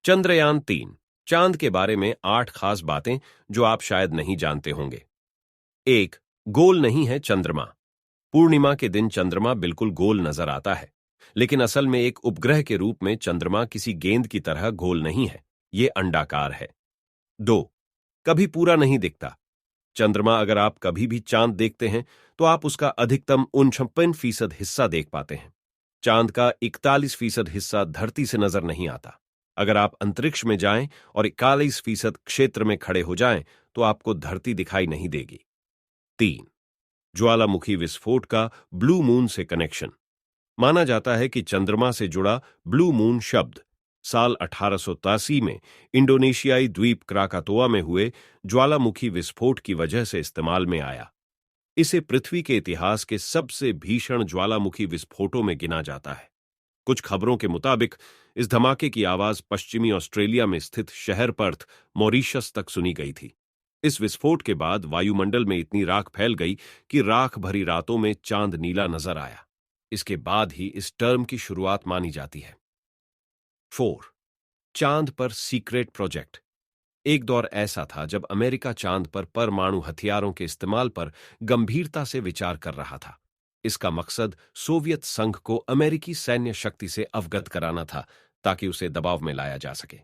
चंद्रयान-3 चांद के बारे में 8 खास बातें जो आप शायद नहीं जानते होंगे। 1. गोल नहीं है चंद्रमा। पूर्णिमा के दिन चंद्रमा बिल्कुल गोल नजर आता है, लेकिन असल में एक उपग्रह के रूप में चंद्रमा किसी गेंद की तरह गोल नहीं है, ये अंडाकार है। 2. कभी पूरा नहीं दिखता। चंद्रमा अगर आप कभी भी चांद देखते हैं तो आप उसका अधिकतम 49% हिस्सा देख पाते हैं। चांद का 41% हिस्सा धरती से नजर नहीं आता। अगर आप अंतरिक्ष में जाएं और 41% क्षेत्र में खड़े हो जाएं तो आपको धरती दिखाई नहीं देगी। 3. ज्वालामुखी विस्फोट का ब्लू मून से कनेक्शन। माना जाता है कि चंद्रमा से जुड़ा ब्लू मून शब्द साल 1883 में इंडोनेशियाई द्वीप क्राकातोआ में हुए ज्वालामुखी विस्फोट की वजह से इस्तेमाल में आया। इसे पृथ्वी के इतिहास के सबसे भीषण ज्वालामुखी विस्फोटों में गिना जाता है। कुछ खबरों के मुताबिक इस धमाके की आवाज पश्चिमी ऑस्ट्रेलिया में स्थित शहर पर्थ, मॉरिशस तक सुनी गई थी। इस विस्फोट के बाद वायुमंडल में इतनी राख फैल गई कि राख भरी रातों में चांद नीला नजर आया। इसके बाद ही इस टर्म की शुरुआत मानी जाती है। 4. चांद पर सीक्रेट प्रोजेक्ट। एक दौर ऐसा था जब अमेरिका चांद पर परमाणु हथियारों के इस्तेमाल पर गंभीरता से विचार कर रहा था। इसका मकसद सोवियत संघ को अमेरिकी सैन्य शक्ति से अवगत कराना था ताकि उसे दबाव में लाया जा सके।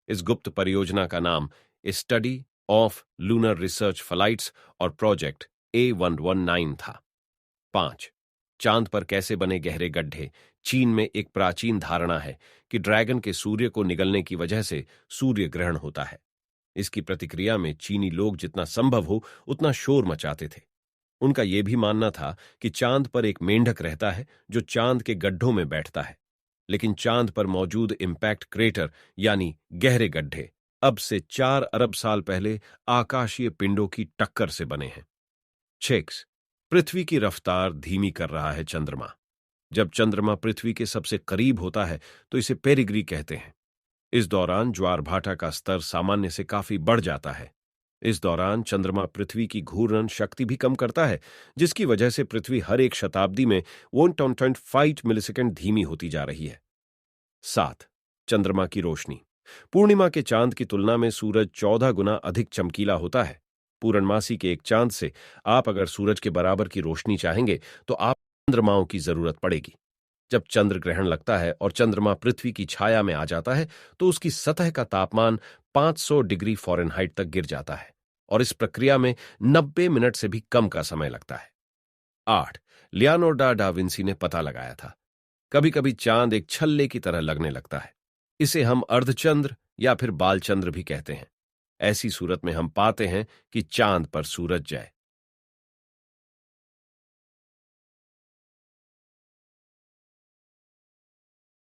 इस गुप्त परियोजना का नाम study of lunar research flights और प्रोजेक्ट A119 था। 5. चांद पर कैसे बने गहरे गड्ढे। चीन में एक प्राचीन धारणा है कि ड्रैगन के सूर्य को निगलने की वजह से सूर्य ग्रहण होता है। इसकी प्रतिक्रिया में चीनी लोग जितना संभव हो उतना शोर मचाते थे। उनका यह भी मानना था कि चांद पर एक मेंढक रहता है जो चांद के गड्ढों में बैठता है, लेकिन चांद पर मौजूद इंपैक्ट क्रेटर यानी गहरे गड्ढे अब से 4 अरब साल पहले आकाशीय पिंडों की टक्कर से बने हैं। 6. पृथ्वी की रफ्तार धीमी कर रहा है चंद्रमा। जब चंद्रमा पृथ्वी के सबसे करीब होता है तो इसे पेरिग्री कहते हैं। इस दौरान ज्वार भाटा का स्तर सामान्य से काफी बढ़ जाता है। इस दौरान चंद्रमा पृथ्वी की घूर्णन शक्ति भी कम करता है, जिसकी वजह से पृथ्वी हर एक शताब्दी में 1.5 मिलीसेकंड धीमी होती जा रही है। 7. चंद्रमा की रोशनी। पूर्णिमा के चांद की तुलना में सूरज 14 गुना अधिक चमकीला होता है। पूर्णमासी के एक चांद से आप अगर सूरज के बराबर की रोशनी चाहेंगे तो आप चंद्रमाओं की जरूरत पड़ेगी। जब चंद्र ग्रहण लगता है और चंद्रमा पृथ्वी की छाया में आ जाता है तो उसकी सतह का तापमान 500 डिग्री फ़ारेनहाइट तक गिर जाता है और इस प्रक्रिया में 90 मिनट से भी कम का समय लगता है। 8. लियोनार्डो डा विंसी ने पता लगाया था। कभी कभी चांद एक छल्ले की तरह लगने लगता है। इसे हम अर्धचंद्र या फिर बालचंद्र भी कहते हैं। ऐसी सूरत में हम पाते हैं कि चांद पर सूरज जय